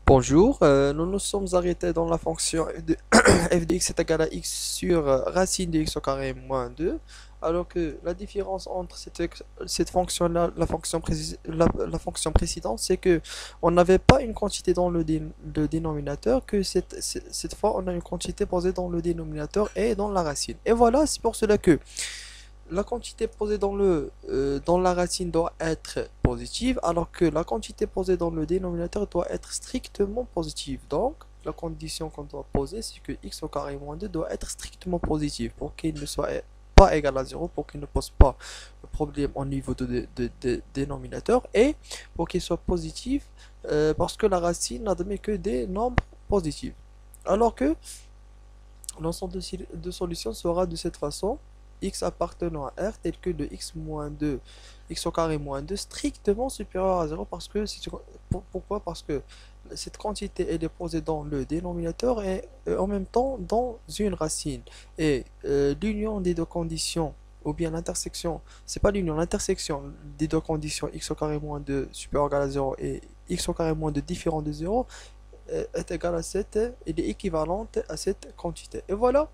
Bonjour, nous nous sommes arrêtés dans la fonction f de x est égal à x sur racine de x au carré moins 2, alors que la différence entre cette fonction-là, la fonction précédente, c'est que on n'avait pas une quantité dans le dénominateur, que cette fois on a une quantité posée dans le dénominateur et dans la racine. Et voilà, c'est pour cela que la quantité posée dans la racine doit être positive, alors que la quantité posée dans le dénominateur doit être strictement positive. Donc, la condition qu'on doit poser, c'est que x au carré moins 2 doit être strictement positif pour qu'il ne soit pas égal à 0, pour qu'il ne pose pas de problème au niveau de dénominateur, et pour qu'il soit positif, parce que la racine n'admet que des nombres positifs. Alors que l'ensemble de solutions sera de cette façon: x appartenant à R tel que de x moins 2, x au carré moins 2 strictement supérieur à 0, parce que pourquoi? Parce que cette quantité elle est posée dans le dénominateur et en même temps dans une racine. Et l'union des deux conditions, ou bien l'intersection, c'est pas l'union, l'intersection des deux conditions x au carré moins 2 supérieur ou égal à 0 et x au carré moins 2 différent de 0 est égale à cette, elle est équivalente à cette quantité. Et voilà.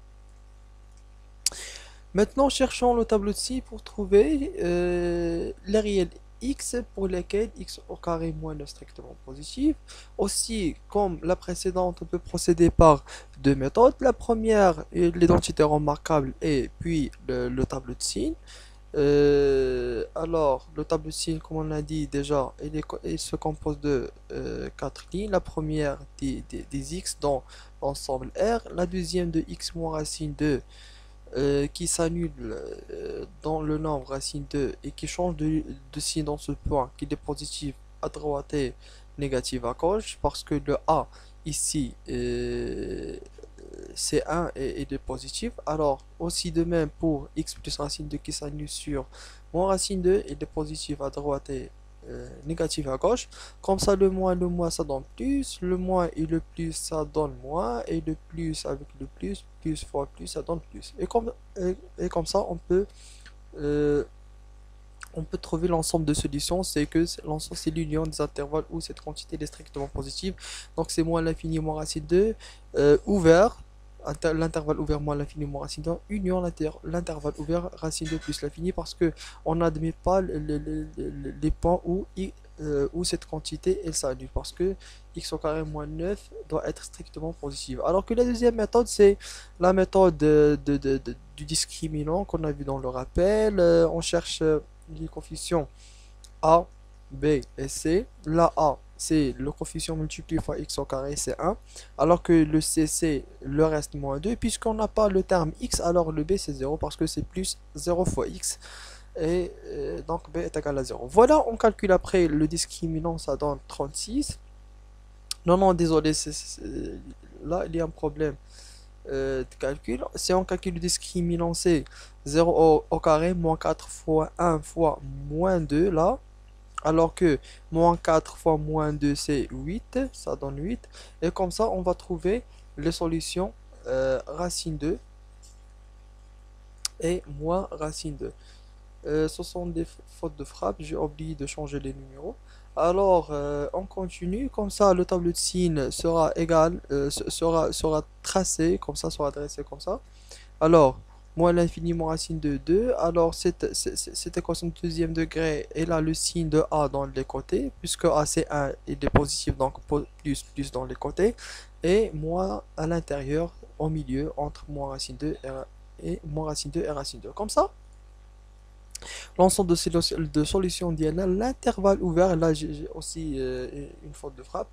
Maintenant, cherchons le tableau de ci pour trouver les réels x pour lesquels x au carré moins 9 strictement positif. Aussi, comme la précédente, on peut procéder par deux méthodes. La première est l'identité remarquable et puis le tableau de signe. Alors, le tableau de signe, comme on l'a dit déjà, il se compose de quatre lignes. La première des x dans l'ensemble R, la deuxième de x moins racine 2 qui s'annule dans le nombre racine 2 et qui change de signe dans ce point, qui est positif à droite et négatif à gauche, parce que le A ici c'est 1 et il est positif. Alors aussi de même pour x plus racine 2 qui s'annule sur moins racine 2, il est positif à droite et négatif à gauche. Comme ça, le moins ça donne plus, le moins et le plus ça donne moins, et le plus avec le plus fois plus ça donne plus. Et comme ça, euh, on peut trouver l'ensemble de solutions. C'est que l'ensemble c'est l'union des intervalles où cette quantité est strictement positive. Donc c'est moins l'infini moins racine 2 ouvert. L'intervalle ouvert moins l'infini moins racine 2 union l'intervalle ouvert racine 2 plus l'infini, parce que on n'admet pas les points où cette quantité elle s'annule, parce que x au carré moins 9 doit être strictement positive. Alors que la deuxième méthode, c'est la méthode du discriminant qu'on a vu dans le rappel. On cherche les coefficients A, B et C. La A, c'est le coefficient multiplié fois x au carré, c'est 1. Alors que le C, c'est le reste moins 2. Puisqu'on n'a pas le terme x, alors le B, c'est 0, parce que c'est plus 0 fois x. Et donc B est égal à 0. Voilà, on calcule après le discriminant, ça donne 36. Non, non, désolé, là, il y a un problème de calcul. Si on calcule le discriminant, c'est 0 au carré, moins 4 fois 1 fois moins 2 là. Alors que moins 4 fois moins 2 c'est 8, ça donne 8. Et comme ça, on va trouver les solutions racine 2 et moins racine 2. Ce sont des fautes de frappe, j'ai oublié de changer les numéros. Alors, on continue, comme ça le tableau de signe sera égal, sera tracé, comme ça, sera dressé comme ça. Alors, moins l'infini moins racine de 2. Alors, cette équation de deuxième degré, elle a le signe de A dans les côtés, puisque A c'est 1, il est positif, donc plus dans les côtés, et moins à l'intérieur, au milieu, entre moins racine 2 et moins racine 2 et racine 2. Comme ça, l'ensemble de solutions diagonales, l'intervalle ouvert, là j'ai aussi une faute de frappe,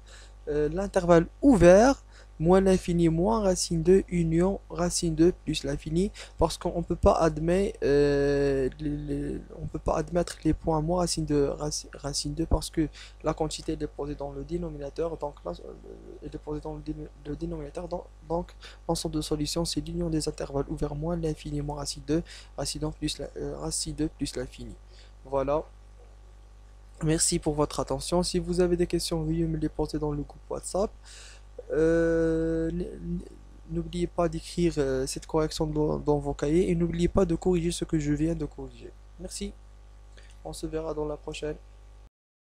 l'intervalle ouvert, moins l'infini, moins racine 2 union racine 2 plus l'infini, parce qu'on peut pas admettre, on peut pas admettre les points moins racine 2, racine 2, parce que la quantité est déposée dans le dénominateur, donc là, est déposée dans le dénominateur, donc l'ensemble de solutions, c'est l'union des intervalles ouverts moins l'infini moins racine 2, racine 2 plus l'infini. Voilà. Merci pour votre attention. Si vous avez des questions, veuillez me les poser dans le groupe WhatsApp. Euh, N'oubliez pas d'écrire cette correction dans vos cahiers et n'oubliez pas de corriger ce que je viens de corriger. Merci. On se verra dans la prochaine.